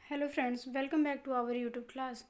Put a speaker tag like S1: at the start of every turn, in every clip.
S1: Hello friends, welcome back to our YouTube class.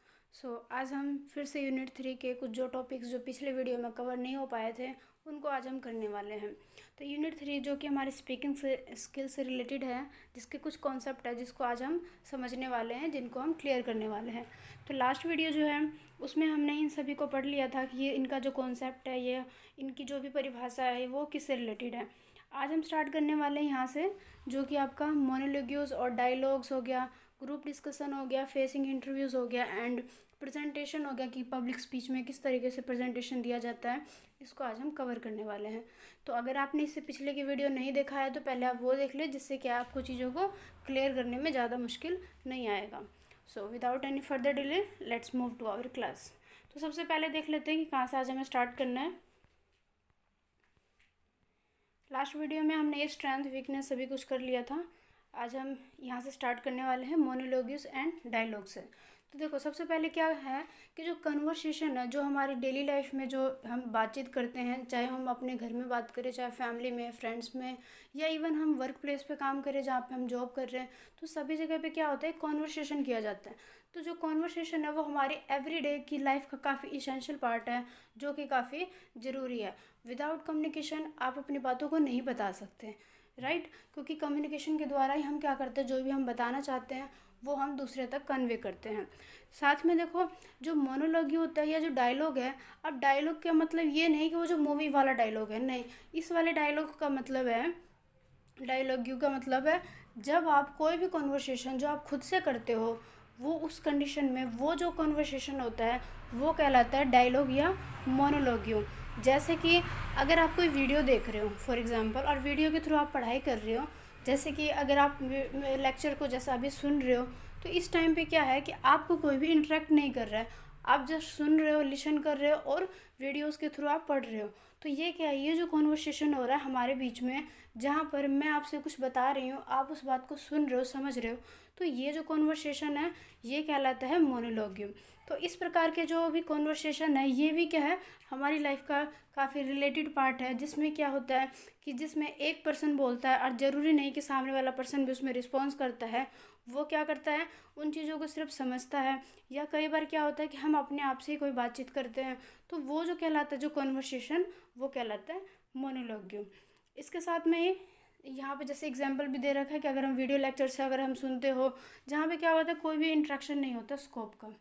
S1: आज हम फिर से यूनिट 3 के कुछ जो टॉपिक्स जो पिछले वीडियो में कवर नहीं हो पाए थे उनको आज हम करने वाले हैं। तो यूनिट 3 जो कि हमारी स्पीकिंग स्किल से रिलेटेड है, जिसके कुछ कॉन्सेप्ट है जिसको आज हम समझने वाले हैं, जिनको हम क्लियर करने वाले हैं। तो लास्ट वीडियो जो है उसमें हमने इन सभी को पढ़ लिया था कि ये इनका जो कॉन्सेप्ट है, ये इनकी जो भी परिभाषा है वो किससे रिलेटेड है। आज हम स्टार्ट करने वाले हैं यहाँ से, जो कि आपका मोनोलॉग्यूज और डायलॉग्स हो गया, ग्रुप डिस्कशन हो गया, फेसिंग इंटरव्यूज़ हो गया एंड प्रेजेंटेशन हो गया कि पब्लिक स्पीच में किस तरीके से प्रेजेंटेशन दिया जाता है। इसको आज हम कवर करने वाले हैं। तो अगर आपने इससे पिछले की वीडियो नहीं देखा है तो पहले आप वो देख लें, जिससे कि आपको चीज़ों को क्लियर करने में ज़्यादा मुश्किल नहीं आएगा। So without any further delay let's move to our class. तो सबसे पहले देख लेते हैं कि कहाँ से आज हमें स्टार्ट करना है। लास्ट वीडियो में हमने ये स्ट्रेंथ वीकनेस सभी कुछ कर लिया था। आज हम यहाँ से स्टार्ट करने वाले हैं मोनोलॉग्स एंड डायलॉग से। तो देखो, सबसे पहले क्या है कि जो कन्वर्सेशन है, जो हमारी डेली लाइफ में जो हम बातचीत करते हैं, चाहे हम अपने घर में बात करें, चाहे फैमिली में, फ्रेंड्स में, या इवन हम वर्क प्लेस पे काम करें जहाँ पे हम जॉब कर रहे हैं, तो सभी जगह पे क्या होता है, कॉन्वर्सेशन किया जाता है। तो जो कॉन्वर्सेशन है वो हमारी एवरीडे की लाइफ का काफ़ी इसेंशियल पार्ट है, जो कि काफ़ी ज़रूरी है। विदाउट कम्युनिकेशन आप अपनी बातों को नहीं बता सकते, राइट? क्योंकि कम्युनिकेशन के द्वारा ही हम क्या करते हैं, जो भी हम बताना चाहते हैं वो हम दूसरे तक कन्वे करते हैं। साथ में देखो, जो मोनोलॉग होता है या जो डायलॉग है, अब डायलॉग का मतलब ये नहीं कि वो जो मूवी वाला डायलॉग है, नहीं। इस वाले डायलॉग का मतलब है, डायलॉग का मतलब है जब आप कोई भी कन्वर्सेशन जो आप खुद से करते हो, वो उस कंडीशन में वो जो कन्वर्सेशन होता है वो कहलाता है डायलॉग या मोनोलॉग। जैसे कि अगर आप कोई वीडियो देख रहे हो फॉर एग्जांपल, और वीडियो के थ्रू आप पढ़ाई कर रहे हो, जैसे कि अगर आप लेक्चर को जैसा अभी सुन रहे हो, तो इस टाइम पे क्या है कि आपको कोई भी इंटरेक्ट नहीं कर रहा है, आप जस्ट सुन रहे हो, लिसन कर रहे हो और वीडियोस के थ्रू आप पढ़ रहे हो। तो ये क्या है, ये जो कॉन्वर्सेशन हो रहा है हमारे बीच में, जहाँ पर मैं आपसे कुछ बता रही हूँ, आप उस बात को सुन रहे हो, समझ रहे हो, तो ये जो कॉन्वर्सेशन है ये कहलाता है मोनोलॉग। तो इस प्रकार के जो भी कॉन्वर्सेशन है, ये भी क्या है, हमारी लाइफ का काफ़ी रिलेटेड पार्ट है, जिसमें क्या होता है कि जिसमें एक पर्सन बोलता है और ज़रूरी नहीं कि सामने वाला पर्सन भी उसमें रिस्पॉन्स करता है। वो क्या करता है, उन चीज़ों को सिर्फ समझता है, या कई बार क्या होता है कि हम अपने आप से ही कोई बातचीत करते हैं, तो वो जो कहलाता है जो कॉन्वर्सेशन, वो कहलाता है मोनोलॉग। इसके साथ में ही यहाँ पे जैसे एग्जांपल भी दे रखा है कि अगर हम वीडियो लेक्चर से अगर हम सुनते हो, जहाँ पे क्या होता है, कोई भी इंटरेक्शन नहीं होता स्कोप का,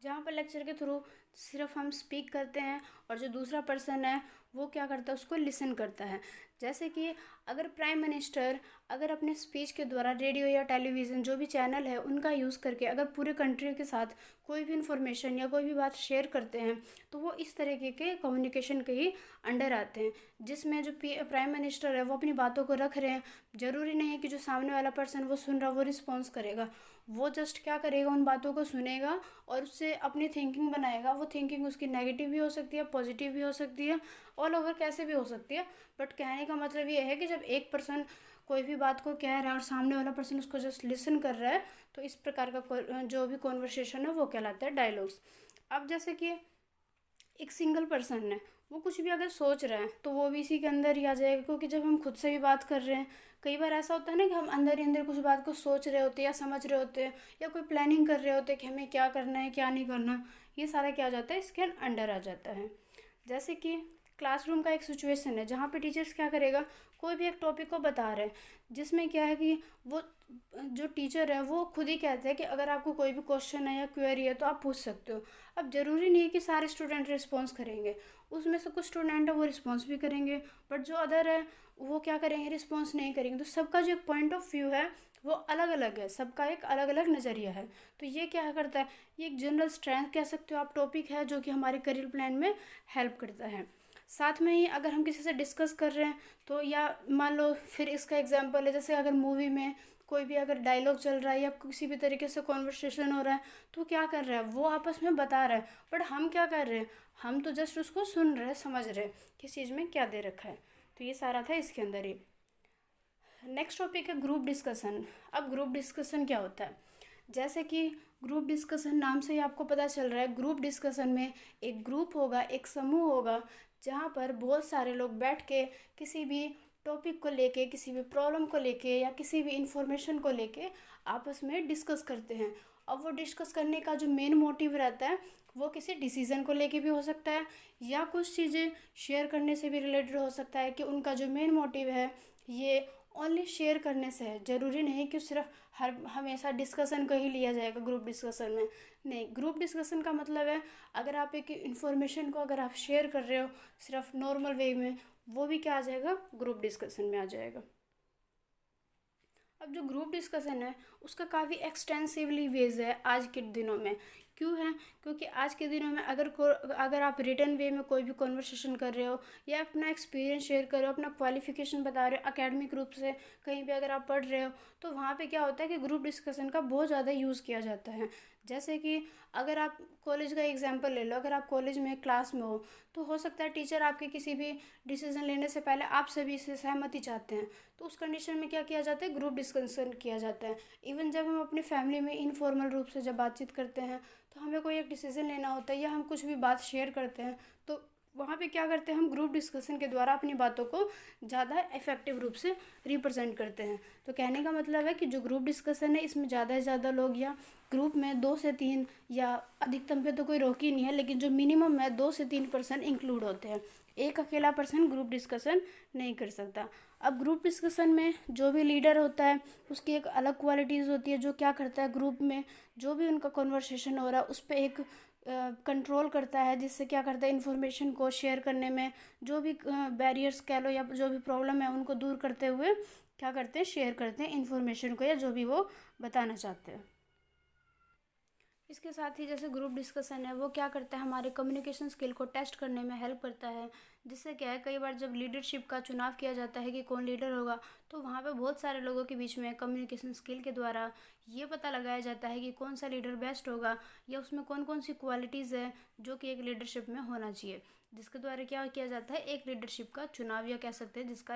S1: जहाँ पर लेक्चर के थ्रू सिर्फ हम स्पीक करते हैं और जो दूसरा पर्सन है वो क्या करता है, उसको लिसन करता है। जैसे कि अगर प्राइम मिनिस्टर अगर अपने स्पीच के द्वारा रेडियो या टेलीविज़न जो भी चैनल है उनका यूज़ करके अगर पूरे कंट्री के साथ कोई भी इन्फॉर्मेशन या कोई भी बात शेयर करते हैं, तो वो इस तरीके के कम्युनिकेशन के ही अंडर आते हैं, जिसमें जो प्राइम मिनिस्टर है वो अपनी बातों को रख रहे हैं। ज़रूरी नहीं है कि जो सामने वाला पर्सन वो सुन रहा वो रिस्पॉन्स करेगा, वो जस्ट क्या करेगा, उन बातों को सुनेगा और उससे अपनी थिंकिंग बनाएगा। वो थिंकिंग उसकी नेगेटिव भी हो सकती है, पॉजिटिव भी हो सकती है, ऑल ओवर कैसे भी हो सकती है। बट कहने का मतलब ये है कि जब एक पर्सन कोई भी बात को कह रहा है और सामने वाला पर्सन उसको जस्ट लिसन कर रहा है, तो इस प्रकार का जो भी कॉन्वर्सेशन है वो कहलाता है डायलॉग्स। अब जैसे कि एक सिंगल पर्सन है, वो कुछ भी अगर सोच रहा है तो वो भी इसी के अंदर ही आ जाएगा, क्योंकि जब हम खुद से भी बात कर रहे हैं, कई बार ऐसा होता है ना कि हम अंदर ही अंदर कुछ बात को सोच रहे होते हैं या समझ रहे होते हैं या कोई प्लानिंग कर रहे होते हैं कि हमें क्या करना है क्या नहीं करना, ये सारा क्या आ जाता है, इसके अंडर आ जाता है। जैसे कि क्लासरूम का एक सिचुएशन है जहाँ पे टीचर्स क्या करेगा, कोई भी एक टॉपिक को बता रहे हैं, जिसमें क्या है कि वो जो टीचर है वो खुद ही कहते हैं कि अगर आपको कोई भी क्वेश्चन है या क्वेरी है तो आप पूछ सकते हो। अब ज़रूरी नहीं है कि सारे स्टूडेंट रिस्पॉन्स करेंगे, उसमें से कुछ स्टूडेंट है वो रिस्पॉन्स भी करेंगे, बट जो अदर है वो क्या करेंगे, रिस्पॉन्स नहीं करेंगे। तो सबका जो एक पॉइंट ऑफ व्यू है वो अलग अलग है, सबका एक अलग अलग नज़रिया है। तो ये क्या करता है, ये एक जनरल स्ट्रेंथ कह सकते हो आप, टॉपिक है जो कि हमारे करियर प्लान में हेल्प करता है। साथ में ही अगर हम किसी से डिस्कस कर रहे हैं, तो या मान लो फिर इसका एग्जांपल है, जैसे अगर मूवी में कोई भी अगर डायलॉग चल रहा है या किसी भी तरीके से कॉन्वर्सेशन हो रहा है, तो क्या कर रहा है, वो आपस में बता रहा है, बट हम क्या कर रहे हैं, हम तो जस्ट उसको सुन रहे हैं, समझ रहे हैं किस चीज़ में क्या दे रखा है। तो ये सारा था इसके अंदर ही। नेक्स्ट टॉपिक है ग्रुप डिस्कशन। अब ग्रुप डिस्कशन क्या होता है, जैसे कि ग्रुप डिस्कशन नाम से ही आपको पता चल रहा है, ग्रुप डिस्कशन में एक ग्रुप होगा, एक समूह होगा, जहाँ पर बहुत सारे लोग बैठ के किसी भी टॉपिक को लेके, किसी भी प्रॉब्लम को लेके या किसी भी इंफॉर्मेशन को लेके आपस में डिस्कस करते हैं। अब वो डिस्कस करने का जो मेन मोटिव रहता है वो किसी डिसीज़न को लेके भी हो सकता है, या कुछ चीज़ें शेयर करने से भी रिलेटेड हो सकता है कि उनका जो मेन मोटिव है ये ओनली शेयर करने से है। ज़रूरी नहीं कि सिर्फ हर हमेशा डिस्कशन को ही लिया जाएगा ग्रुप डिस्कशन में। नहीं, ग्रुप डिस्कशन का मतलब है अगर आप एक इन्फॉर्मेशन को अगर आप शेयर कर रहे हो सिर्फ नॉर्मल वे में, वो भी क्या आ जाएगा, ग्रुप डिस्कशन में आ जाएगा। अब जो ग्रुप डिस्कशन है उसका काफ़ी एक्सटेंसिवली वेज है आज के दिनों में। क्यों है? क्योंकि आज के दिनों में अगर आप रिटर्न वे में कोई भी कॉन्वर्सेशन कर रहे हो या अपना एक्सपीरियंस शेयर कर रहे हो, अपना क्वालिफिकेशन बता रहे हो एकेडमिक रूप से, कहीं पे अगर आप पढ़ रहे हो, तो वहाँ पे क्या होता है कि ग्रुप डिस्कशन का बहुत ज़्यादा यूज़ किया जाता है। जैसे कि अगर आप कॉलेज का एग्जांपल ले लो, अगर आप कॉलेज में क्लास में हो तो हो सकता है टीचर आपके किसी भी डिसीजन लेने से पहले आप सभी से सहमति चाहते हैं, तो उस कंडीशन में क्या किया जाता है, ग्रुप डिस्कशन किया जाता है। इवन जब हम अपनी फैमिली में इनफॉर्मल रूप से जब बातचीत करते हैं तो हमें कोई एक डिसीजन लेना होता है या हम कुछ भी बात शेयर करते हैं, तो वहाँ पे क्या करते हैं, हम ग्रुप डिस्कशन के द्वारा अपनी बातों को ज़्यादा इफेक्टिव रूप से रिप्रेजेंट करते हैं। तो कहने का मतलब है कि जो ग्रुप डिस्कशन है इसमें ज़्यादा से ज़्यादा लोग, या ग्रुप में 2 से 3 या अधिकतम पे तो कोई रोक ही नहीं है, लेकिन जो मिनिमम है 2 से 3% इंक्लूड होते हैं। एक अकेला पर्सन ग्रुप डिस्कशन नहीं कर सकता। अब ग्रुप डिस्कशन में जो भी लीडर होता है उसकी एक अलग क्वालिटीज़ होती है, जो क्या करता है ग्रुप में जो भी उनका कन्वर्सेशन हो रहा है उस पर एक कंट्रोल करता है, जिससे क्या करता है इन्फॉर्मेशन को शेयर करने में जो भी बैरियर्स कह लो या जो भी प्रॉब्लम है उनको दूर करते हुए क्या करते हैं, शेयर करते हैं इन्फॉर्मेशन को या जो भी वो बताना चाहते हैं। इसके साथ ही जैसे ग्रुप डिस्कशन है वो क्या करता है, हमारे कम्युनिकेशन स्किल को टेस्ट करने में हेल्प करता है। जिससे क्या है, कई बार जब लीडरशिप का चुनाव किया जाता है कि कौन लीडर होगा, तो वहाँ पे बहुत सारे लोगों के बीच में कम्युनिकेशन स्किल के द्वारा ये पता लगाया जाता है कि कौन सा लीडर बेस्ट होगा या उसमें कौन कौन सी क्वालिटीज़ है जो कि एक लीडरशिप में होना चाहिए। जिसके द्वारा क्या किया जाता है, एक लीडरशिप का चुनाव, या कह सकते हैं जिसका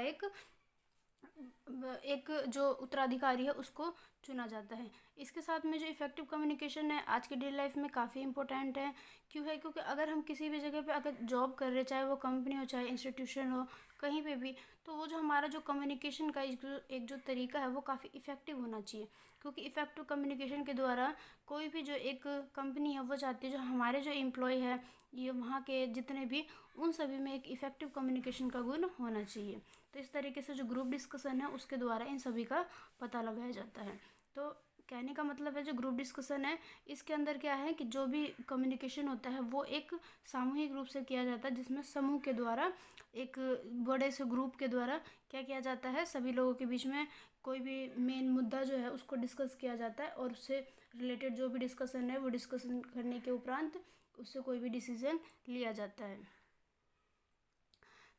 S1: एक जो उत्तराधिकारी है उसको चुना जाता है। इसके साथ में जो इफ़ेक्टिव कम्युनिकेशन है आज की डेली लाइफ में काफ़ी इंपॉर्टेंट है। क्यों है? क्योंकि अगर हम किसी भी जगह पे अगर जॉब कर रहे, चाहे वो कंपनी हो चाहे इंस्टीट्यूशन हो, कहीं पे भी, तो वो जो हमारा जो कम्युनिकेशन का एक जो तरीका है वो काफ़ी इफ़ेक्टिव होना चाहिए। क्योंकि इफ़ेक्टिव कम्युनिकेशन के द्वारा कोई भी जो एक कंपनी है वो चाहती है जो हमारे जो एम्प्लॉय है, ये वहाँ के जितने भी, उन सभी में एक इफ़ेक्टिव कम्युनिकेशन का गुण होना चाहिए। तो इस तरीके से जो ग्रुप डिस्कशन है उसके द्वारा इन सभी का पता लगाया जाता है। तो कहने का मतलब है जो ग्रुप डिस्कशन है इसके अंदर क्या है कि जो भी कम्युनिकेशन होता है वो एक सामूहिक रूप से किया जाता है, जिसमें समूह के द्वारा, एक बड़े से ग्रुप के द्वारा क्या किया जाता है, सभी लोगों के बीच में कोई भी मेन मुद्दा जो है उसको डिस्कस किया जाता है, और उससे रिलेटेड जो भी डिस्कशन है वो डिस्कशन करने के उपरांत उससे कोई भी डिसीजन लिया जाता है।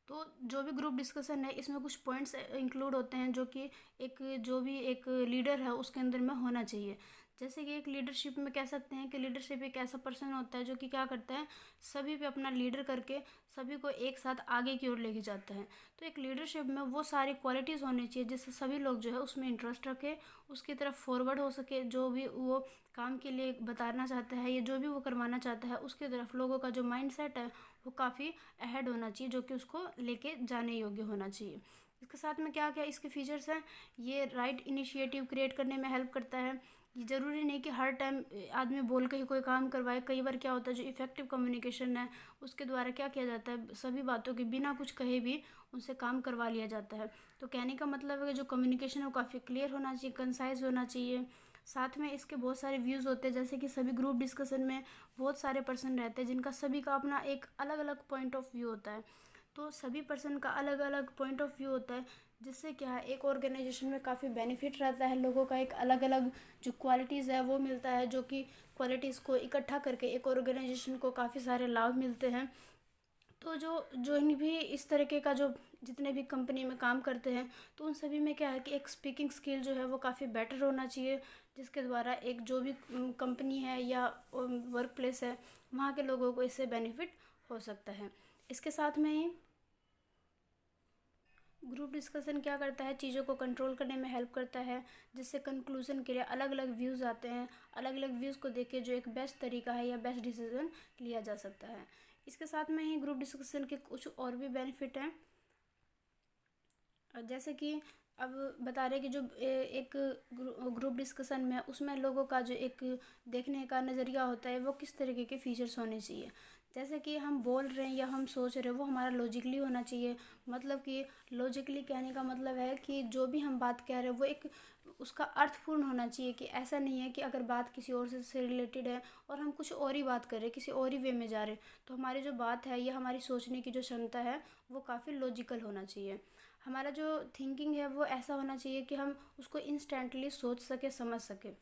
S1: तो जो भी ग्रुप डिस्कशन है इसमें कुछ पॉइंट्स इंक्लूड होते हैं जो कि एक जो भी एक लीडर है उसके अंदर में होना चाहिए। जैसे कि एक लीडरशिप में कह सकते हैं कि लीडरशिप एक ऐसा पर्सन होता है जो कि क्या करता है, सभी पे अपना लीडर करके सभी को एक साथ आगे की ओर लेके जाता है। तो एक लीडरशिप में वो सारी क्वालिटीज़ होनी चाहिए जिससे सभी लोग जो है उसमें इंटरेस्ट रखें, उसकी तरफ फॉरवर्ड हो सके, जो भी वो काम के लिए बताना चाहता है या जो भी वो करवाना चाहता है उसकी तरफ लोगों का जो माइंड सेट है वो काफ़ी अहेड होना चाहिए, जो कि उसको लेके जाने योग्य होना चाहिए। इसके साथ में क्या क्या इसके फीचर्स हैं, ये राइट इनिशिएटिव क्रिएट करने में हेल्प करता है। ये ज़रूरी नहीं कि हर टाइम आदमी बोल के ही कोई काम करवाए। कई बार क्या होता है जो इफ़ेक्टिव कम्युनिकेशन है उसके द्वारा क्या किया जाता है, सभी बातों के बिना कुछ कहे भी उनसे काम करवा लिया जाता है। तो कहने का मतलब है कि जो कम्युनिकेशन है वो काफ़ी क्लियर होना चाहिए, कंसाइज होना चाहिए। साथ में इसके बहुत सारे व्यूज़ होते हैं, जैसे कि सभी ग्रुप डिस्कशन में बहुत सारे पर्सन रहते हैं जिनका सभी का अपना एक अलग अलग पॉइंट ऑफ व्यू होता है। तो सभी पर्सन का अलग अलग पॉइंट ऑफ व्यू होता है, जिससे क्या है एक ऑर्गेनाइजेशन में काफ़ी बेनिफिट रहता है। लोगों का एक अलग अलग जो क्वालिटीज़ है वो मिलता है, जो कि क्वालिटीज़ को इकट्ठा करके एक ऑर्गेनाइजेशन को काफ़ी सारे लाभ मिलते हैं। तो जो जो इन भी इस तरीके का जो जितने भी कंपनी में काम करते हैं तो उन सभी में क्या है कि एक स्पीकिंग स्किल जो है वो काफ़ी बेटर होना चाहिए, जिसके द्वारा एक जो भी कंपनी है या वर्क प्लेस है वहाँ के लोगों को इससे बेनिफिट हो सकता है। इसके साथ में ही ग्रुप डिस्कशन क्या करता है, चीज़ों को कंट्रोल करने में हेल्प करता है, जिससे कंक्लूजन के लिए अलग अलग व्यूज़ आते हैं। अलग अलग व्यूज़ को देख के जो एक बेस्ट तरीका है या बेस्ट डिसीजन लिया जा सकता है। इसके साथ में ही ग्रुप डिस्कशन के कुछ और भी बेनिफिट हैं। जैसे कि अब बता रहे कि जो एक ग्रुप डिस्कशन में उसमें लोगों का जो एक देखने का नज़रिया होता है वो किस तरीके के फीचर्स होने चाहिए। जैसे कि हम बोल रहे हैं या हम सोच रहे हैं वो हमारा लॉजिकली होना चाहिए। मतलब कि लॉजिकली कहने का मतलब है कि जो भी हम बात कह रहे हैं वो एक उसका अर्थपूर्ण होना चाहिए, कि ऐसा नहीं है कि अगर बात किसी और से रिलेटेड है और हम कुछ और ही बात कर रहे हैं, किसी और ही वे में जा रहे हैं, तो हमारी जो बात है या हमारी सोचने की जो क्षमता है वो काफ़ी लॉजिकल होना चाहिए। हमारा जो थिंकिंग है वो ऐसा होना चाहिए कि हम उसको इंस्टेंटली सोच सके, समझ सके।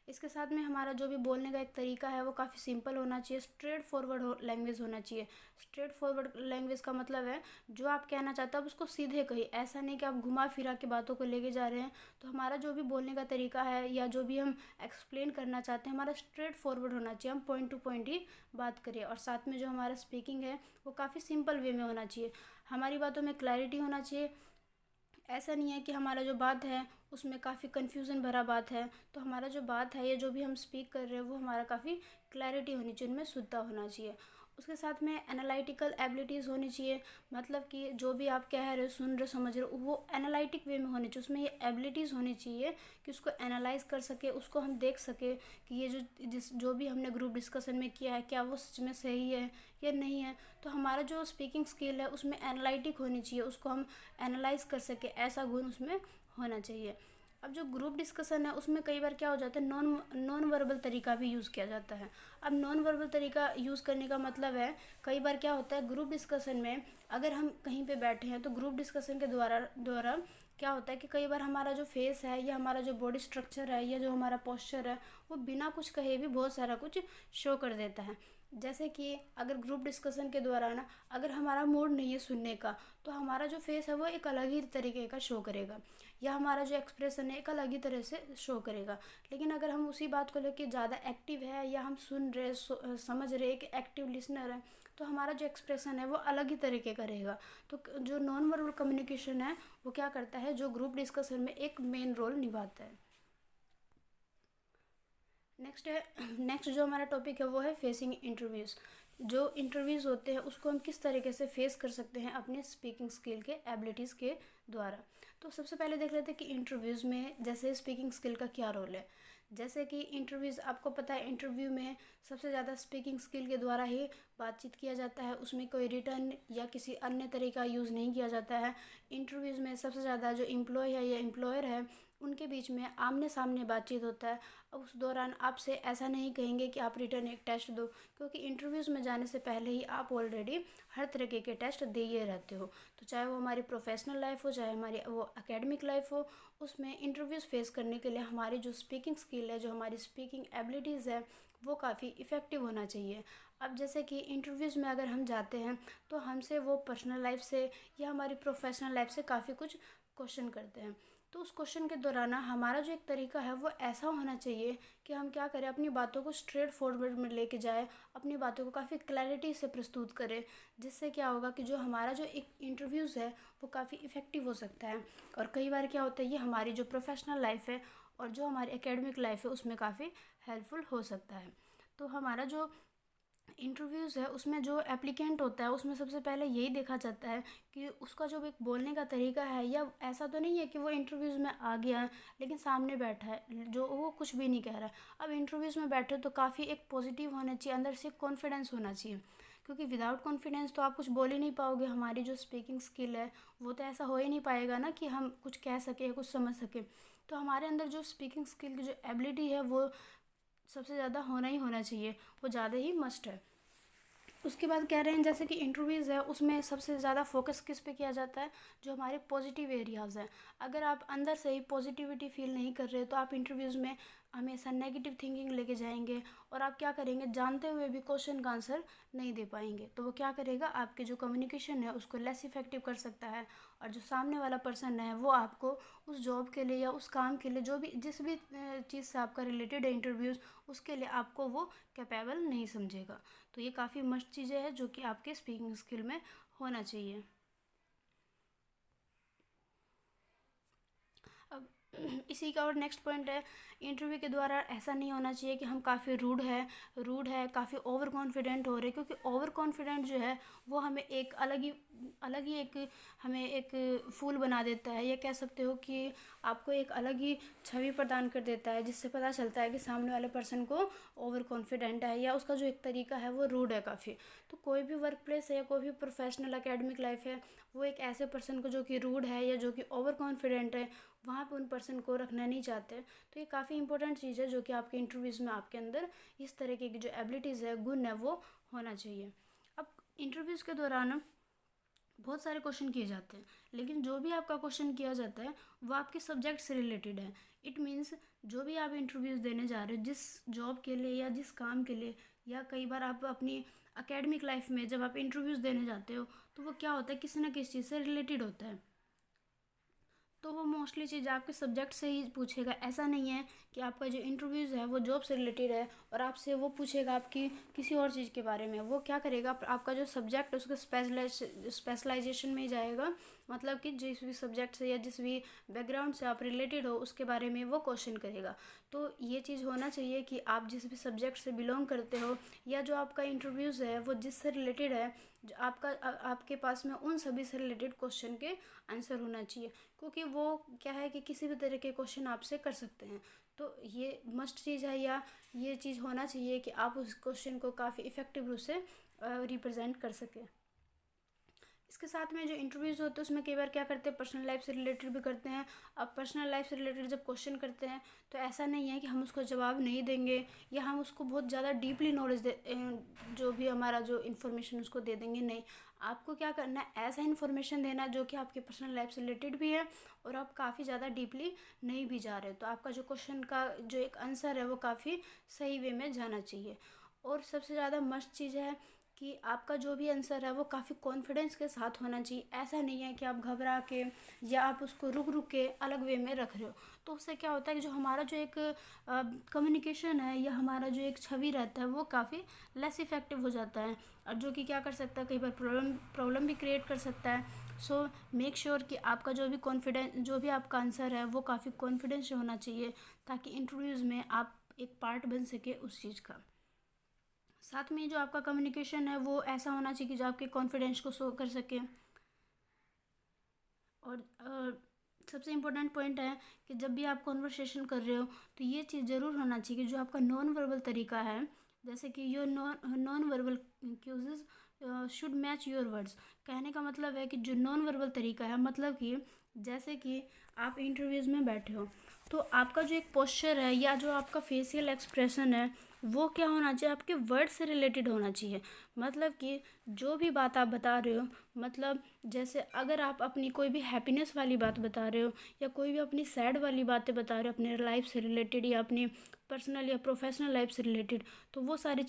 S1: इसके साथ में हमारा जो भी बोलने का एक तरीका है वो काफ़ी सिंपल होना चाहिए, स्ट्रेट फॉरवर्ड लैंग्वेज होना चाहिए। स्ट्रेट फॉरवर्ड लैंग्वेज का मतलब है जो आप कहना चाहते हो आप उसको सीधे कहिए, ऐसा नहीं कि आप घुमा फिरा के बातों को लेके जा रहे हैं। तो हमारा जो भी बोलने का तरीका है या जो भी हम एक्सप्लेन करना चाहते हैं हमारा स्ट्रेट फॉरवर्ड होना चाहिए, हम पॉइंट टू पॉइंट ही बात करिए। और साथ में जो हमारा स्पीकिंग है वो काफ़ी सिंपल वे में होना चाहिए, हमारी बातों में क्लैरिटी होना चाहिए। ऐसा नहीं है कि हमारा जो बात है उसमें काफ़ी कन्फ्यूज़न भरा बात है, तो हमारा जो बात है या जो भी हम स्पीक कर रहे हैं वो हमारा काफ़ी क्लैरिटी होनी चाहिए, उनमें शुद्धता होना चाहिए। उसके साथ में एनालिटिकल एबिलिटीज़ होनी चाहिए। मतलब कि जो भी आप कह रहे हो, सुन रहे हो, समझ रहे हो, वो एनालिटिक वे में होनी चाहिए, उसमें ये एबिलिटीज़ होनी चाहिए कि उसको एनालाइज कर सके, उसको हम देख सके कि ये जो भी हमने ग्रुप डिस्कशन में किया है क्या वो सच में सही है या नहीं है। तो हमारा जो स्पीकिंग स्किल है उसमें एनालिटिक होनी चाहिए, उसको हम एनालाइज कर सके, ऐसा गुण उसमें होना चाहिए। अब जो ग्रुप डिस्कशन है उसमें कई बार क्या हो जाता है, नॉन वर्बल तरीका भी यूज़ किया जाता है। अब नॉन वर्बल तरीका यूज़ करने का मतलब है, कई बार क्या होता है ग्रुप डिस्कशन में अगर हम कहीं पे बैठे हैं तो ग्रुप डिस्कशन के द्वारा क्या होता है कि कई बार हमारा जो फेस है या हमारा जो बॉडी स्ट्रक्चर है या जो हमारा पोस्चर है वो बिना कुछ कहे भी बहुत सारा कुछ शो कर देता है। जैसे कि अगर ग्रुप डिस्कशन के दौरान अगर हमारा मूड नहीं है सुनने का तो हमारा जो फेस है वो एक अलग ही तरीके का शो करेगा, या हमारा जो एक्सप्रेशन है एक अलग ही तरह से शो करेगा। लेकिन अगर हम उसी बात को लेकर ज़्यादा एक्टिव है या हम सुन रहे समझ रहे एक एक्टिव लिसनर है तो हमारा जो एक्सप्रेशन है वो अलग ही तरीके का रहेगा। तो जो नॉन वर्बल कम्युनिकेशन है वो क्या करता है, जो ग्रुप डिस्कशन में एक मेन रोल निभाता है। नेक्स्ट जो हमारा टॉपिक है वो है फेसिंग इंटरव्यूज़। जो इंटरव्यूज़ होते हैं उसको हम किस तरीके से फेस कर सकते हैं अपने स्पीकिंग स्किल के एबिलिटीज़ के द्वारा। तो सबसे पहले देख लेते हैं कि इंटरव्यूज़ में जैसे स्पीकिंग स्किल का क्या रोल है। जैसे कि इंटरव्यूज़ आपको पता है इंटरव्यू में सबसे ज़्यादा स्पीकिंग स्किल के द्वारा ही बातचीत किया जाता है, उसमें कोई रिटर्न या किसी अन्य तरीका यूज़ नहीं किया जाता है। इंटरव्यूज़ में सबसे ज़्यादा जो एम्प्लॉय है या एम्प्लॉयर है उनके बीच में आमने सामने बातचीत होता है। अब उस दौरान आपसे ऐसा नहीं कहेंगे कि आप रिटर्न एक टेस्ट दो, क्योंकि इंटरव्यूज़ में जाने से पहले ही आप ऑलरेडी हर तरीके के टेस्ट दे ही रहते हो। तो चाहे वो हमारी प्रोफेशनल लाइफ हो चाहे हमारी वो एकेडमिक लाइफ हो, उसमें इंटरव्यूज़ फेस करने के लिए हमारी जो स्पीकिंग स्किल है, जो हमारी स्पीकिंग एबिलिटीज़ है वो काफ़ी इफ़ेक्टिव होना चाहिए। अब जैसे कि इंटरव्यूज़ में अगर हम जाते हैं तो हमसे वो पर्सनल लाइफ से या हमारी प्रोफेशनल लाइफ से काफ़ी कुछ क्वेश्चन करते हैं। तो उस क्वेश्चन के दौरान हमारा जो एक तरीका है वो ऐसा होना चाहिए कि हम क्या करें, अपनी बातों को स्ट्रेट फॉरवर्ड में लेके जाए, अपनी बातों को काफ़ी क्लैरिटी से प्रस्तुत करें, जिससे क्या होगा कि जो हमारा जो एक इंटरव्यूज़ है वो काफ़ी इफ़ेक्टिव हो सकता है। और कई बार क्या होता है ये हमारी जो प्रोफेशनल लाइफ है और जो हमारी एकेडमिक लाइफ है उसमें काफ़ी हेल्पफुल हो सकता है। तो हमारा जो इंटरव्यूज़ है उसमें जो एप्लीकेंट होता है उसमें सबसे पहले यही देखा जाता है कि उसका जो एक बोलने का तरीका है, या ऐसा तो नहीं है कि वो इंटरव्यूज़ में आ गया है लेकिन सामने बैठा है जो वो कुछ भी नहीं कह रहा है। अब इंटरव्यूज़ में बैठे तो काफ़ी एक पॉजिटिव होना चाहिए, अंदर से कॉन्फिडेंस होना चाहिए, क्योंकि विदाउट कॉन्फिडेंस तो आप कुछ बोल ही नहीं पाओगे। हमारी जो स्पीकिंग स्किल है वो तो ऐसा हो ही नहीं पाएगा ना कि हम कुछ कह सकें कुछ समझ सकें। तो हमारे अंदर जो स्पीकिंग स्किल की जो एबिलिटी है वो सबसे ज़्यादा होना ही होना चाहिए, वो ज़्यादा ही मस्ट है। उसके बाद कह रहे हैं जैसे कि इंटरव्यूज़ है उसमें सबसे ज़्यादा फोकस किस पे किया जाता है, जो हमारे पॉजिटिव एरियाज़ हैं। अगर आप अंदर से ही पॉजिटिविटी फील नहीं कर रहे तो आप इंटरव्यूज़ में हमेशा नेगेटिव थिंकिंग लेके जाएंगे और आप क्या करेंगे, जानते हुए भी क्वेश्चन का आंसर नहीं दे पाएंगे। तो वो क्या करेगा, आपके जो कम्युनिकेशन है उसको लेस इफेक्टिव कर सकता है, और जो सामने वाला पर्सन है वो आपको उस जॉब के लिए या उस काम के लिए जो भी जिस भी चीज़ से आपका रिलेटेड है इंटरव्यूज़, उसके लिए आपको वो कैपेबल नहीं समझेगा। तो ये काफ़ी मस्त चीज़ें हैं जो कि आपके स्पीकिंग स्किल में होना चाहिए। अब इसी का और नेक्स्ट पॉइंट है, इंटरव्यू के द्वारा ऐसा नहीं होना चाहिए कि हम काफ़ी रूड है काफ़ी ओवर कॉन्फिडेंट हो रहे, क्योंकि ओवर कॉन्फिडेंट जो है वो हमें एक अलग ही एक हमें एक फूल बना देता है, या कह सकते हो कि आपको एक अलग ही छवि प्रदान कर देता है, जिससे पता चलता है कि सामने वाले पर्सन को ओवर कॉन्फिडेंट है, या उसका जो एक तरीका है वो रूड है काफ़ी। तो कोई भी वर्क प्लेस है या कोई भी प्रोफेशनल एकेडमिक लाइफ है, वो एक ऐसे पर्सन को जो कि रूड है या जो कि ओवर कॉन्फिडेंट है, वहाँ पे उन पर्सन को रखना नहीं चाहते। तो ये काफ़ी इंपॉर्टेंट चीज़ है जो कि आपके इंटरव्यूज़ में आपके अंदर इस तरीके की जो एबिलिटीज़ है, गुण है, वो होना चाहिए। अब इंटरव्यूज़ के दौरान बहुत सारे क्वेश्चन किए जाते हैं, लेकिन जो भी आपका क्वेश्चन किया जाता है वो आपके सब्जेक्ट से रिलेटेड है। इट मीन्स जो भी आप इंटरव्यूज़ देने जा रहे हो, जिस जॉब के लिए या जिस काम के लिए, या कई बार आप अपनी एकेडमिक लाइफ में जब आप इंटरव्यूज़ देने जाते हो, तो वो क्या होता है, किसी ना किसी चीज़ से रिलेटेड होता है। तो वो मोस्टली चीज़ आपके सब्जेक्ट से ही पूछेगा। ऐसा नहीं है कि आपका जो इंटरव्यूज़ है वो जॉब से रिलेटेड है और आपसे वो पूछेगा आपकी किसी और चीज़ के बारे में। वो क्या करेगा, आपका जो सब्जेक्ट है उसका स्पेशलाइजेशन में ही जाएगा। मतलब कि जिस भी सब्जेक्ट से या जिस भी बैकग्राउंड से आप रिलेटेड हो उसके बारे में वो क्वेश्चन करेगा। तो ये चीज़ होना चाहिए कि आप जिस भी सब्जेक्ट से बिलोंग करते हो, या जो आपका इंटरव्यूज़ है वो जिससे रिलेटेड है, जो आपके पास में उन सभी से रिलेटेड क्वेश्चन के आंसर होना चाहिए। क्योंकि वो क्या है कि किसी भी तरह के क्वेश्चन आपसे कर सकते हैं। तो ये मस्ट चीज़ है, या ये चीज़ होना चाहिए कि आप उस क्वेश्चन को काफ़ी इफ़ेक्टिव रूप से रिप्रेजेंट कर सकें। इसके साथ में जो इंटरव्यूज़ होते हैं उसमें कई बार क्या करते हैं, पर्सनल लाइफ से रिलेटेड भी करते हैं। अब पर्सनल लाइफ से रिलेटेड जब क्वेश्चन करते हैं तो ऐसा नहीं है कि हम उसको जवाब नहीं देंगे, या हम उसको बहुत ज़्यादा डीपली नॉलेज जो भी हमारा जो इन्फॉर्मेशन उसको दे देंगे, नहीं। आपको क्या करना है, ऐसा इन्फॉर्मेशन देना जो कि आपकी पर्सनल लाइफ से रिलेटेड भी है और आप काफ़ी ज़्यादा डीपली नहीं भी जा रहे, तो आपका जो क्वेश्चन का जो एक आंसर है वो काफ़ी सही वे में जाना चाहिए। और सबसे ज़्यादा मस्ट चीज़ है कि आपका जो भी आंसर है वो काफ़ी कॉन्फिडेंस के साथ होना चाहिए। ऐसा नहीं है कि आप घबरा के या आप उसको रुक रुक के अलग वे में रख रहे हो। तो उससे क्या होता है कि जो हमारा जो एक कम्युनिकेशन है या हमारा जो एक छवि रहता है वो काफ़ी लेस इफ़ेक्टिव हो जाता है, और जो कि क्या कर सकता है, कई बार प्रॉब्लम भी क्रिएट कर सकता है। सो मेक श्योर कि आपका जो भी आपका आंसर है वो काफ़ी कॉन्फिडेंस होना चाहिए, ताकि इंटरव्यूज़ में आप एक पार्ट बन सके उस चीज़ का। साथ में जो आपका कम्युनिकेशन है वो ऐसा होना चाहिए कि जो आपके कॉन्फिडेंस को शो कर सके। और सबसे इम्पोर्टेंट पॉइंट है कि जब भी आप कॉन्वर्सेशन कर रहे हो तो ये चीज़ ज़रूर होना चाहिए कि जो आपका नॉन वर्बल तरीका है, जैसे कि your non verbal Qs should match your words. कहने का मतलब है कि जो नॉन वर्बल तरीका है, मतलब कि जैसे कि आप इंटरव्यूज़ में बैठे हो तो आपका जो एक पोस्चर है या जो आपका फेशियल एक्सप्रेशन है वो क्या होना चाहिए, आपके वर्ड से रिलेटेड होना चाहिए। मतलब कि जो भी बात आप बता रहे हो, मतलब जैसे अगर आप अपनी कोई भी हैप्पीनेस वाली बात बता रहे हो या कोई भी अपनी सैड वाली बातें बता रहे हो अपने लाइफ से रिलेटेड या अपनी पर्सनल या प्रोफेशनल लाइफ से रिलेटेड, तो वो सारी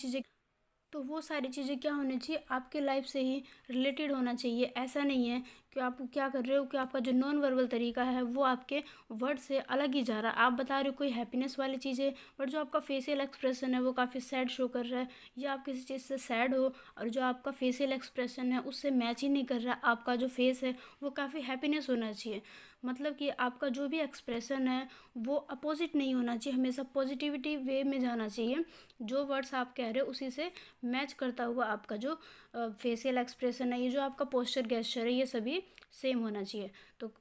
S1: चीज़ें क्या होनी चाहिए, आपके लाइफ से ही रिलेटेड होना चाहिए। ऐसा नहीं है कि आप क्या कर रहे हो कि आपका जो नॉन वर्बल तरीका है वो आपके वर्ड से अलग ही जा रहा है। आप बता रहे हो कोई हैप्पीनेस वाली चीज़ है, बट जो आपका फेशियल एक्सप्रेशन है वो काफ़ी सैड शो कर रहा है, या आप किसी चीज़ से सैड हो और जो आपका फेशियल एक्सप्रेशन है उससे मैच ही नहीं कर रहा, आपका जो फेस है वो काफ़ी हैप्पीनेस होना चाहिए। मतलब कि आपका जो भी एक्सप्रेशन है वो अपोजिट नहीं होना चाहिए, हमेशा पॉजिटिविटी वे में जाना चाहिए। जो वर्ड्स आप कह रहे हो उसी से मैच करता हुआ आपका जो फेशियल एक्सप्रेशन है, ये जो आपका पोस्चर गेस्चर है, ये सभी सेम होना चाहिए। तो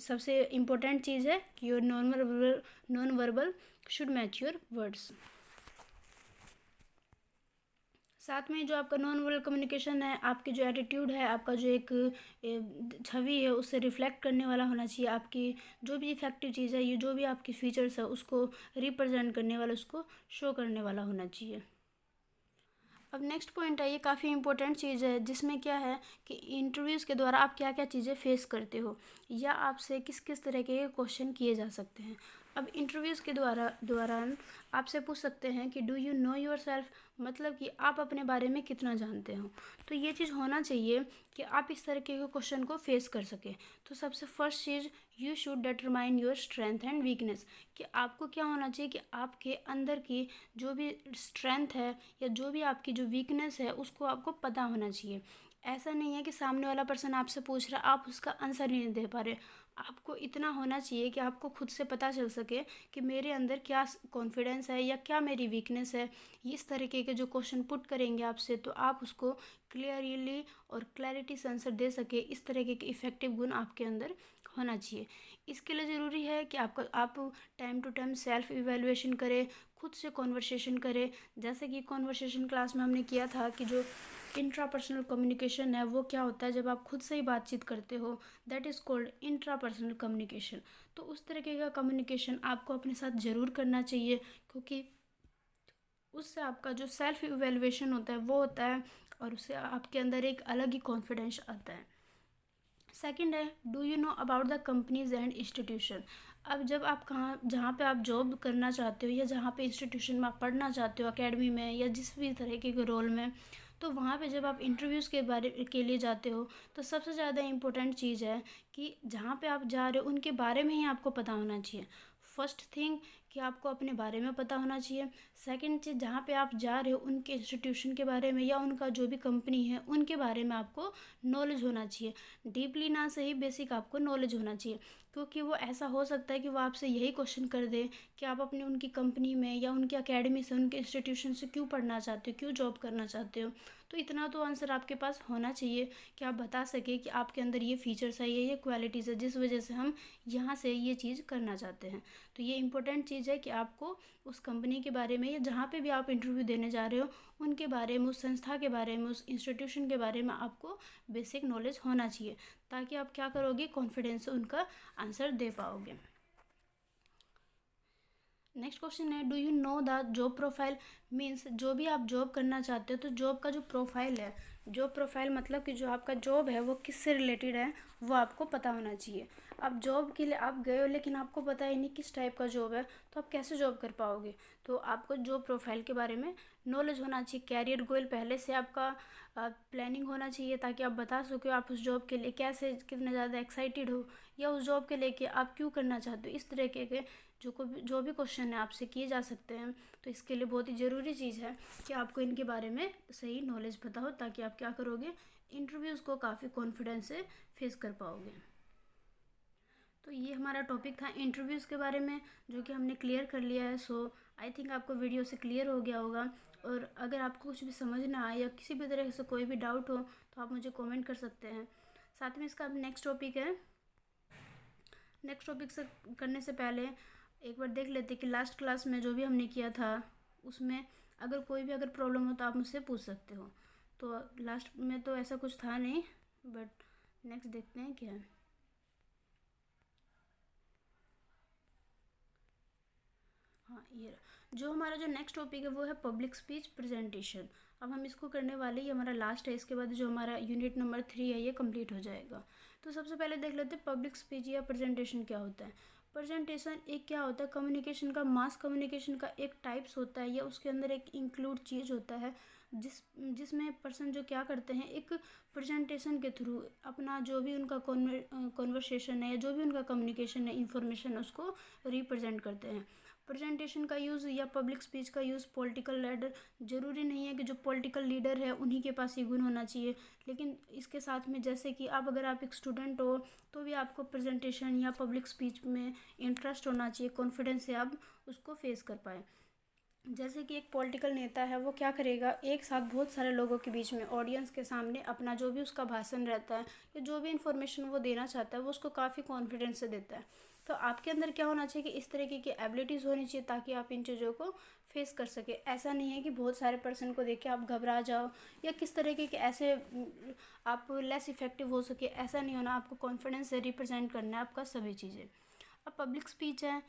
S1: सबसे इम्पोर्टेंट चीज़ है कि your non verbal should match your words. साथ में जो आपका नॉन वर्बल कम्युनिकेशन है, आपकी जो एटीट्यूड है, आपका जो एक छवि है उससे रिफ्लेक्ट करने वाला होना चाहिए। आपकी जो भी इफेक्टिव चीज़ है, ये जो भी आपकी फीचर्स है उसको रिप्रेजेंट करने वाला, उसको शो करने वाला होना चाहिए। अब नेक्स्ट पॉइंट है, ये काफ़ी इंपॉर्टेंट चीज़ है, जिसमें क्या है कि इंटरव्यूज़ के द्वारा आप क्या क्या चीज़ें फेस करते हो या आपसे किस किस तरह के क्वेश्चन किए जा सकते हैं। अब इंटरव्यूज़ के दौरान आपसे पूछ सकते हैं कि do you know your self, मतलब कि आप अपने बारे में कितना जानते हो। तो ये चीज़ होना चाहिए कि आप इस तरीके के क्वेश्चन को फेस कर सकें। तो सबसे first cheese, you should determine your strength and weakness, कि आपको क्या होना चाहिए कि आपके अंदर की जो भी स्ट्रेंथ है या जो भी आपकी जो वीकनेस है उसको आपको पता होना चाहिए। ऐसा नहीं है कि सामने वाला पर्सन आपसे पूछ रहा है, आप उसका आंसर नहीं दे पा रहे, आपको इतना होना चाहिए कि आपको खुद से पता चल सके कि मेरे अंदर क्या कॉन्फिडेंस है या क्या मेरी वीकनेस है। इस तरीके के जो क्वेश्चन पुट करेंगे आपसे, तो आप उसको क्लियरली और क्लैरिटी से आंसर दे सके। इस तरीके के इफ़ेक्टिव गुण आपके अंदर होना चाहिए। इसके लिए ज़रूरी है कि आप time to time self evaluation करें, खुद से कॉन्वर्सेशन करें। जैसे कि कॉन्वर्सेशन क्लास में हमने किया था कि जो इंट्रापर्सनल कम्युनिकेशन है वो क्या होता है, जब आप खुद से ही बातचीत करते हो, that is called intrapersonal communication. तो उस तरीके का कम्युनिकेशन आपको अपने साथ ज़रूर करना चाहिए, क्योंकि उससे आपका जो सेल्फ इवैल्यूएशन होता है वो होता है, और उससे आपके अंदर एक अलग ही कॉन्फिडेंस आता है। सेकंड है, do you know about the companies and institution. अब जब आप जहाँ पे आप जॉब करना चाहते हो या जहाँ पे इंस्टीट्यूशन में आप पढ़ना चाहते हो, एकेडमी में या जिस भी तरह के रोल में, तो वहाँ पे जब आप इंटरव्यूज़ के लिए जाते हो, तो सबसे ज़्यादा इम्पोर्टेंट चीज़ है कि जहाँ पे आप जा रहे हो उनके बारे में ही आपको पता होना चाहिए। फर्स्ट थिंग कि आपको अपने बारे में पता होना चाहिए। सेकंड चीज़, जहाँ पे आप जा रहे हो उनके इंस्टीट्यूशन के बारे में या उनका जो भी कंपनी है उनके बारे में आपको नॉलेज होना चाहिए। डीपली ना सही, बेसिक आपको नॉलेज होना चाहिए, क्योंकि वो ऐसा हो सकता है कि वो आपसे यही क्वेश्चन कर दे कि आप अपनी उनकी कंपनी में या उनकी एकेडमी से, उनके इंस्टीट्यूशन से क्यों पढ़ना चाहते हो, क्यों जॉब करना चाहते हो। तो इतना तो आंसर आपके पास होना चाहिए कि आप बता सके कि आपके अंदर ये फीचर्स है, ये क्वालिटीज़ है जिस वजह से हम यहाँ से ये चीज़ करना चाहते हैं। तो ये इंपॉर्टेंट चीज़ है कि आपको उस कंपनी के बारे में या जहाँ पे भी आप इंटरव्यू देने जा रहे हो उनके बारे में, उस संस्था के बारे में, उस इंस्टीट्यूशन के बारे में आपको बेसिक नॉलेज होना चाहिए, ताकि आप क्या करोगे, कॉन्फिडेंस से उनका आंसर दे पाओगे। नेक्स्ट क्वेश्चन है, do you know the job profile. Means जो भी आप जॉब करना चाहते हो तो जॉब का जो प्रोफाइल है, जॉब प्रोफाइल मतलब कि जो आपका जॉब है वो किससे रिलेटेड है वो आपको पता होना चाहिए। अब जॉब के लिए आप गए हो लेकिन आपको पता ही नहीं किस टाइप का जॉब है, तो आप कैसे जॉब कर पाओगे। तो आपको जॉब प्रोफाइल के बारे में नॉलेज होना चाहिए। कैरियर गोल पहले से आपका प्लानिंग होना चाहिए, ताकि आप बता सको आप उस जॉब के लिए कैसे, कितने ज़्यादा एक्साइटेड हो, या उस जॉब के लेके आप क्यों करना चाहते हो। इस तरीके के जो भी क्वेश्चन है आपसे किए जा सकते हैं। तो इसके लिए बहुत ही ज़रूरी चीज़ है कि आपको इनके बारे में सही नॉलेज पता हो, ताकि आप क्या करोगे, इंटरव्यूज़ को काफ़ी कॉन्फिडेंस से फेस कर पाओगे। तो ये हमारा टॉपिक था इंटरव्यूज़ के बारे में, जो कि हमने क्लियर कर लिया है। सो आई थिंक आपको वीडियो से क्लियर हो गया होगा। और अगर आपको कुछ भी समझ ना आए या किसी भी तरह से कोई भी डाउट हो तो आप मुझे कमेंट कर सकते हैं। साथ में इसका नेक्स्ट टॉपिक है। नेक्स्ट टॉपिक से करने से पहले एक बार देख लेते कि लास्ट क्लास में जो भी हमने किया था उसमें अगर प्रॉब्लम हो तो आप मुझसे पूछ सकते हो। तो लास्ट में तो ऐसा कुछ था नहीं, बट नेक्स्ट देखते हैं क्या है। हाँ, ये जो हमारा जो नेक्स्ट टॉपिक है वो है पब्लिक स्पीच प्रेजेंटेशन। अब हम इसको करने वाले, ये हमारा लास्ट है। इसके बाद जो हमारा यूनिट नंबर 3 है ये कंप्लीट हो जाएगा। तो सबसे पहले देख लेते हैं पब्लिक स्पीच या प्रेजेंटेशन क्या होता है। प्रेजेंटेशन एक क्या होता है, कम्युनिकेशन का, मास कम्युनिकेशन का एक टाइप्स होता है, या उसके अंदर एक इंक्लूड चीज़ होता है जिसमें पर्सन जो क्या करते हैं, एक प्रेजेंटेशन के थ्रू अपना जो भी उनका कॉन्वर्सेशन है या जो भी उनका कम्युनिकेशन है, इंफॉर्मेशन, उसको रिप्रेजेंट करते हैं। प्रेजेंटेशन का यूज़ या पब्लिक स्पीच का यूज़ पॉलिटिकल लीडर, ज़रूरी नहीं है कि जो पॉलिटिकल लीडर है उन्हीं के पास ये गुण होना चाहिए, लेकिन इसके साथ में जैसे कि अगर आप एक स्टूडेंट हो तो भी आपको प्रेजेंटेशन या पब्लिक स्पीच में इंटरेस्ट होना चाहिए, कॉन्फिडेंस से आप उसको फेस कर पाए। जैसे कि एक पॉलिटिकल नेता है, वो क्या करेगा, एक साथ बहुत सारे लोगों के बीच में, ऑडियंस के सामने अपना जो भी उसका भाषण रहता है या जो भी इन्फॉर्मेशन वो देना चाहता है वो उसको काफ़ी कॉन्फिडेंस से देता है। तो आपके अंदर क्या होना चाहिए कि इस तरीके की एबिलिटीज़ होनी चाहिए, ताकि आप इन चीज़ों को फेस कर सके। ऐसा नहीं है कि बहुत सारे पर्सन को देख के आप घबरा जाओ या किस तरीके के ऐसे आप लेस इफेक्टिव हो सके, ऐसा नहीं होना। आपको कॉन्फिडेंस से रिप्रेजेंट करना है आपका सभी चीज़ें। अब पब्लिक स्पीच है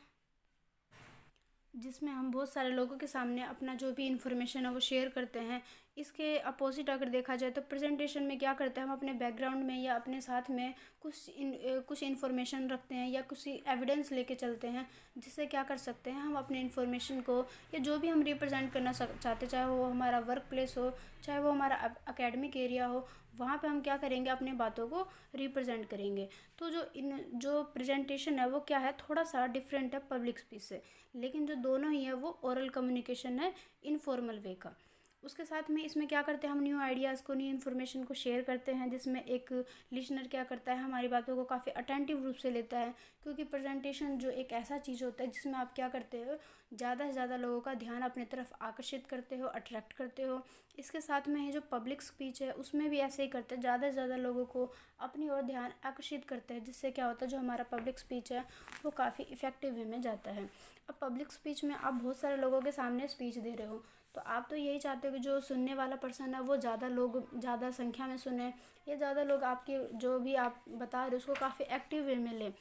S1: जिसमें हम बहुत सारे लोगों के सामने अपना जो भी इन्फॉर्मेशन है वो शेयर करते हैं। इसके अपोजिट अगर देखा जाए तो प्रेजेंटेशन में क्या करते हैं, हम अपने बैकग्राउंड में या अपने साथ में कुछ इन्फॉर्मेशन रखते हैं या कुछ एविडेंस लेके चलते हैं, जिससे क्या कर सकते हैं, हम अपने इन्फॉर्मेशन को या जो भी हम रिप्रेजेंट करना चाहते, चाहे वो हमारा वर्क प्लेस हो, चाहे वो हमारा अकेडमिक एरिया हो, वहाँ पे हम क्या करेंगे, अपनी बातों को रिप्रेजेंट करेंगे। तो जो प्रेजेंटेशन है वो क्या है, थोड़ा सा डिफरेंट है पब्लिक स्पीच से, लेकिन जो दोनों ही है वो ओरल कम्युनिकेशन है, इनफॉर्मल वे का। उसके साथ में इसमें क्या करते हैं, हम न्यू आइडियाज़ को, न्यू इन्फॉर्मेशन को शेयर करते हैं, जिसमें एक लिसनर क्या करता है, हमारी बातों को काफ़ी अटेंटिव रूप से लेता है। क्योंकि प्रेजेंटेशन जो एक ऐसा चीज़ होता है जिसमें आप क्या करते हो, ज़्यादा से ज़्यादा लोगों का ध्यान अपनी तरफ आकर्षित करते हो, अट्रैक्ट करते हो। इसके साथ में ये जो पब्लिक स्पीच है उसमें भी ऐसे ही करते हैं, ज़्यादा से ज़्यादा लोगों को अपनी ओर ध्यान आकर्षित करते हैं, जिससे क्या होता है, जो हमारा पब्लिक स्पीच है वो काफ़ी इफ़ेक्टिव वे में जाता है। अब पब्लिक स्पीच में आप बहुत सारे लोगों के सामने स्पीच दे रहे हो, तो आप तो यही चाहते हो कि जो सुनने वाला पर्सन है वो ज़्यादा लोग ज़्यादा संख्या में सुने, या ज़्यादा लोग आपके जो भी आप बता रहे हो उसको काफ़ी एक्टिव वे में लें।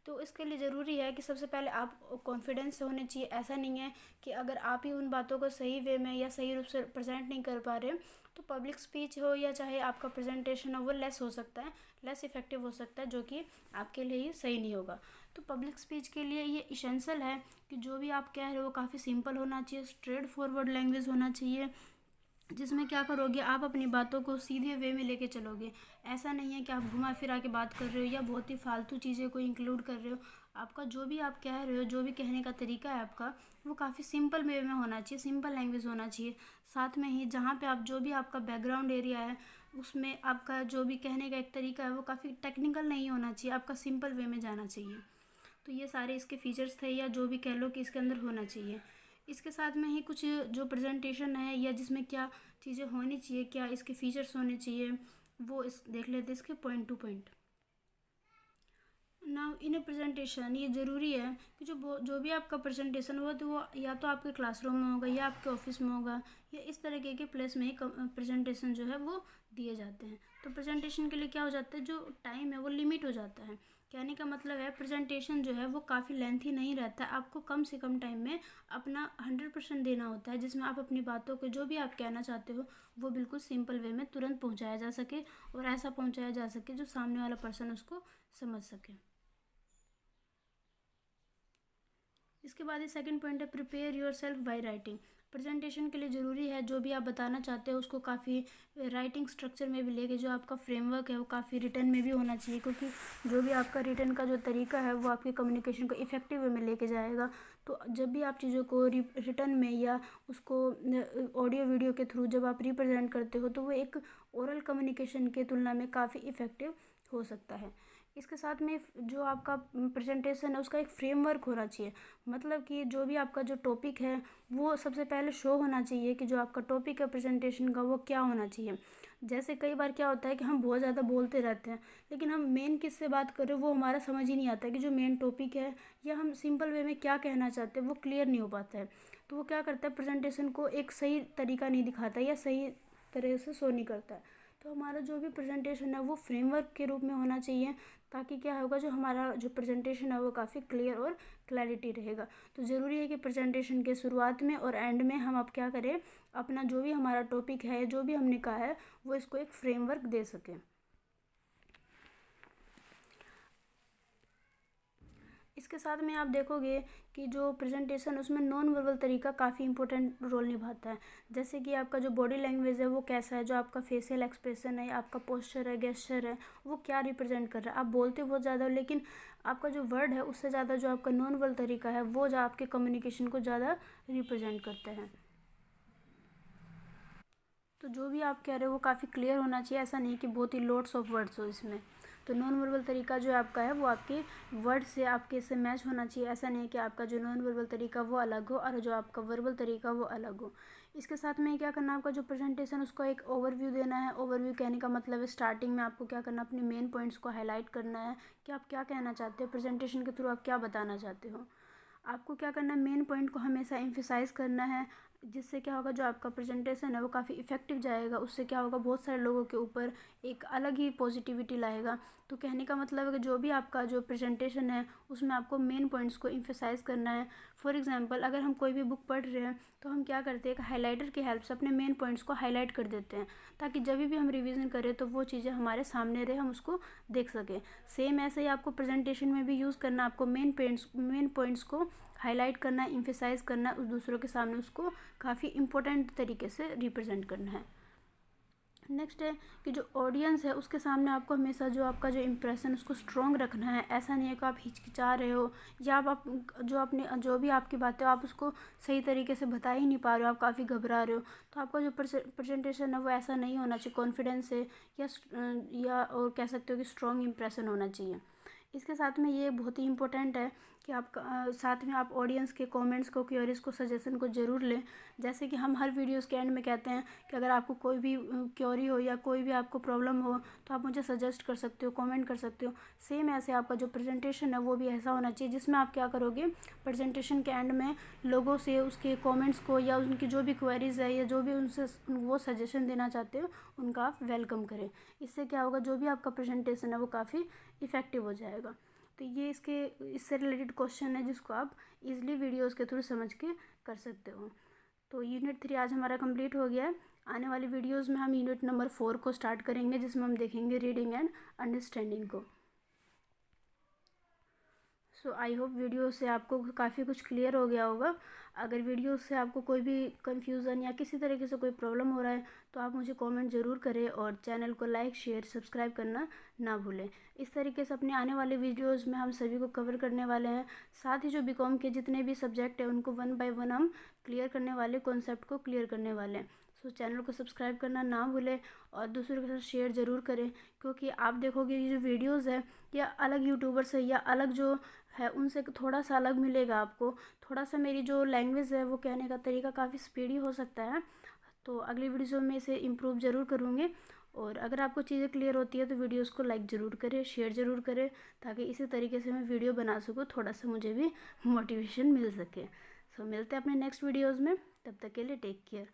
S1: तो इसके लिए ज़रूरी है कि सबसे पहले आप कॉन्फिडेंस से होने चाहिए। ऐसा नहीं है कि अगर आप ही उन बातों को सही वे में या सही रूप से प्रेजेंट नहीं कर पा रहे, तो पब्लिक स्पीच हो या चाहे आपका प्रेजेंटेशन हो वो लेस हो सकता है, लेस इफ़ेक्टिव हो सकता है, जो कि आपके लिए ही सही नहीं होगा। तो पब्लिक स्पीच के लिए ये इसेंशियल है कि जो भी आप कह रहे हो वो काफ़ी सिंपल होना चाहिए, स्ट्रेट फॉरवर्ड लैंग्वेज होना चाहिए, जिसमें क्या करोगे, आप अपनी बातों को सीधे वे में लेके चलोगे। ऐसा नहीं है कि आप घुमा फिरा के बात कर रहे हो या बहुत ही फालतू चीज़ें को इंक्लूड कर रहे हो। आपका जो भी आप कह रहे हो, जो भी कहने का तरीका है आपका, वो काफ़ी सिंपल वे में होना चाहिए, सिंपल लैंग्वेज होना चाहिए। साथ में ही जहाँ पे आप जो भी आपका बैकग्राउंड एरिया है उसमें आपका जो भी कहने का एक तरीका है वो काफ़ी टेक्निकल नहीं होना चाहिए, आपका सिंपल वे में जाना चाहिए। तो ये सारे इसके फीचर्स थे, या जो भी कह लो कि इसके अंदर होना चाहिए। इसके साथ में ही कुछ जो प्रेजेंटेशन है या जिसमें क्या चीज़ें होनी चाहिए, क्या इसके फीचर्स होने चाहिए, वो इस देख लेते हैं इसके point two point. Now in A presentation ये ज़रूरी है कि जो भी आपका प्रेजेंटेशन होगा तो वो या तो आपके क्लासरूम में होगा या आपके ऑफिस में होगा, या इस तरीके के प्लेस में ही प्रेजेंटेशन जो है वो दिए जाते हैं। तो प्रेजेंटेशन के लिए क्या हो जाता है, जो टाइम है वो लिमिट हो जाता है। कहने का मतलब है प्रेजेंटेशन जो है वो काफ़ी लेंथी नहीं रहता है, आपको कम से कम टाइम में अपना 100% देना होता है, जिसमें आप अपनी बातों को जो भी आप कहना चाहते हो वो बिल्कुल सिंपल वे में तुरंत पहुंचाया जा सके, और ऐसा पहुंचाया जा सके जो सामने वाला पर्सन उसको समझ सके। इसके बाद ये सेकंड पॉइंट है, prepare your self by writing. Presentation के लिए ज़रूरी है जो भी आप बताना चाहते हो उसको काफ़ी राइटिंग स्ट्रक्चर में भी लेके, जो आपका फ्रेमवर्क है वो काफ़ी रिटर्न में भी होना चाहिए, क्योंकि जो भी आपका रिटर्न का जो तरीका है वो आपके कम्युनिकेशन को इफ़ेक्टिव वे में लेके जाएगा। तो जब भी आप चीज़ों को रिटर्न में या उसको ऑडियो वीडियो के थ्रू जब आप रिप्रेजेंट करते हो तो वो एक ओरल कम्युनिकेशन के तुलना में काफ़ी इफ़ेक्टिव हो सकता है। इसके साथ में जो आपका प्रेजेंटेशन है उसका एक फ्रेमवर्क होना चाहिए, मतलब कि जो भी आपका जो टॉपिक है वो सबसे पहले शो होना चाहिए कि जो आपका टॉपिक है प्रेजेंटेशन का वो क्या होना चाहिए। जैसे कई बार क्या होता है कि हम बहुत ज़्यादा बोलते रहते हैं, लेकिन हम मेन किस से बात कर रहे हो वो हमारा समझ ही नहीं आता है कि जो मेन टॉपिक है या हम सिंपल वे में क्या कहना चाहते हैं वो क्लियर नहीं हो पाता है। तो वो क्या करता है, प्रेजेंटेशन को एक सही तरीका नहीं दिखाता या सही तरह से शो नहीं करता है। तो हमारा जो भी प्रेजेंटेशन है वो फ्रेमवर्क के रूप में होना चाहिए, ताकि क्या होगा, जो हमारा जो प्रेजेंटेशन है वो काफ़ी क्लियर और क्लैरिटी रहेगा। तो ज़रूरी है कि प्रेजेंटेशन के शुरुआत में और एंड में हम अब क्या करें, अपना जो भी हमारा टॉपिक है, जो भी हमने कहा है वो इसको एक फ्रेमवर्क दे सकें। इसके साथ में आप देखोगे कि जो प्रेजेंटेशन उसमें नॉन वर्बल तरीका काफ़ी इंपॉर्टेंट रोल निभाता है। जैसे कि आपका जो बॉडी लैंग्वेज है वो कैसा है, जो आपका फेशियल एक्सप्रेशन है, आपका पोस्चर है, गेस्चर है, वो क्या रिप्रेजेंट कर रहा है। आप बोलते बहुत ज़्यादा हो लेकिन आपका जो वर्ड है उससे ज़्यादा जो आपका नॉन वर्बल तरीका है वो जो आपके कम्युनिकेशन को ज़्यादा रिप्रेजेंट करते हैं। तो जो भी आप कह रहे हो वो काफ़ी क्लियर होना चाहिए, ऐसा नहीं कि बहुत ही लॉट्स ऑफ वर्ड्स हो इसमें। तो नॉन वर्बल तरीका जो आपका है वो आपके वर्ड से आपके से मैच होना चाहिए, ऐसा नहीं कि आपका जो नॉन वर्बल तरीका वो अलग हो और जो आपका वर्बल तरीका वो अलग हो। इसके साथ में क्या करना है, आपका जो प्रेजेंटेशन उसको एक ओवरव्यू देना है। ओवरव्यू कहने का मतलब है स्टार्टिंग में आपको क्या करना है, अपने मेन पॉइंट्स को हाईलाइट करना है कि आप क्या कहना चाहते हो, प्रेजेंटेशन के थ्रू आप क्या बताना चाहते हो। आपको क्या करना है, मेन पॉइंट को हमेशा एम्फेसाइज करना है, जिससे क्या होगा, जो आपका प्रेजेंटेशन है वो काफ़ी इफेक्टिव जाएगा। उससे क्या होगा, बहुत सारे लोगों के ऊपर एक अलग ही पॉजिटिविटी लाएगा। तो कहने का मतलब है कि जो भी आपका जो प्रेजेंटेशन है उसमें आपको मेन पॉइंट्स को एम्फेसाइज करना है। फॉर एग्जांपल अगर हम कोई भी बुक पढ़ रहे हैं तो हम क्या करते हैं, एक हाइलाइटर की हेल्प से अपने मेन पॉइंट्स को हाईलाइट कर देते हैं, ताकि जब भी हम रिवीजन करें तो वो चीज़ें हमारे सामने रहे, हम उसको देख सकें। सेम ऐसे ही आपको प्रेजेंटेशन में भी यूज़ करना, आपको मेन पॉइंट्स को हाईलाइट करना है, एम्फेसाइज करना है, उस दूसरों के सामने उसको काफ़ी इम्पोर्टेंट तरीके से रिप्रेजेंट करना है। नेक्स्ट है कि जो ऑडियंस है उसके सामने आपको हमेशा जो आपका जो इम्प्रेशन उसको स्ट्रॉन्ग रखना है। ऐसा नहीं है कि आप हिचकिचा रहे हो या आप जो अपनी जो भी आपकी बातें आप उसको सही तरीके से बता ही नहीं पा रहे हो, आप काफ़ी घबरा रहे हो, तो आपका जो प्रेजेंटेशन है वो ऐसा नहीं होना चाहिए। कॉन्फिडेंस से या और कह सकते हो कि स्ट्रॉन्ग इम्प्रेशन होना चाहिए। इसके साथ में ये बहुत ही इम्पोर्टेंट है कि आप साथ में आप ऑडियंस के कमेंट्स को, क्वेरीज को, सजेशन को ज़रूर लें। जैसे कि हम हर वीडियोस के एंड में कहते हैं कि अगर आपको कोई भी क्वेरी हो या कोई भी आपको प्रॉब्लम हो तो आप मुझे सजेस्ट कर सकते हो, कमेंट कर सकते हो। सेम ऐसे आपका जो प्रेजेंटेशन है वो भी ऐसा होना चाहिए जिसमें आप क्या करोगे, प्रेजेंटेशन के एंड में लोगों से उसके कमेंट्स को या उनकी जो भी क्वेरीज है या जो भी उनसे वो सजेशन देना चाहते हो उनका आप वेलकम करें। इससे क्या होगा, जो भी आपका प्रेजेंटेशन है वो काफ़ी इफ़ेक्टिव हो जाएगा। तो ये इससे रिलेटेड क्वेश्चन है जिसको आप इजीली वीडियोस के थ्रू समझ के कर सकते हो। तो यूनिट 3 आज हमारा कंप्लीट हो गया है। आने वाली वीडियोस में हम यूनिट नंबर 4 को स्टार्ट करेंगे जिसमें हम देखेंगे रीडिंग एंड अंडरस्टैंडिंग को। सो आई होप वीडियो से आपको काफ़ी कुछ क्लियर हो गया होगा। अगर वीडियो से आपको कोई भी कन्फ्यूज़न या किसी तरीके से कोई प्रॉब्लम हो रहा है तो आप मुझे कमेंट ज़रूर करें और चैनल को लाइक, शेयर, सब्सक्राइब करना ना भूलें। इस तरीके से अपने आने वाले वीडियोज़ में हम सभी को कवर करने वाले हैं। साथ ही जो बीकॉम के जितने भी सब्जेक्ट हैं उनको 1 बाय 1 हम क्लियर करने वाले, कॉन्सेप्ट को क्लियर करने वाले हैं। सो चैनल को सब्सक्राइब करना ना भूलें और दूसरों के साथ शेयर ज़रूर करें, क्योंकि आप देखोगे ये जो वीडियोज़ है या अलग यूट्यूबर से या अलग जो है उनसे थोड़ा सा अलग मिलेगा आपको। थोड़ा सा मेरी जो लैंग्वेज है वो कहने का तरीका काफ़ी स्पीडी हो सकता है, तो अगली वीडियो में इसे इम्प्रूव ज़रूर करूँगी। और अगर आपको चीज़ें क्लियर होती है तो वीडियोस को लाइक ज़रूर करें, शेयर ज़रूर करें, ताकि इसी तरीके से मैं वीडियो बना सकूँ, थोड़ा सा मुझे भी मोटिवेशन मिल सके। सो मिलते हैं अपने नेक्स्ट वीडियोज़ में, तब तक के लिए टेक केयर।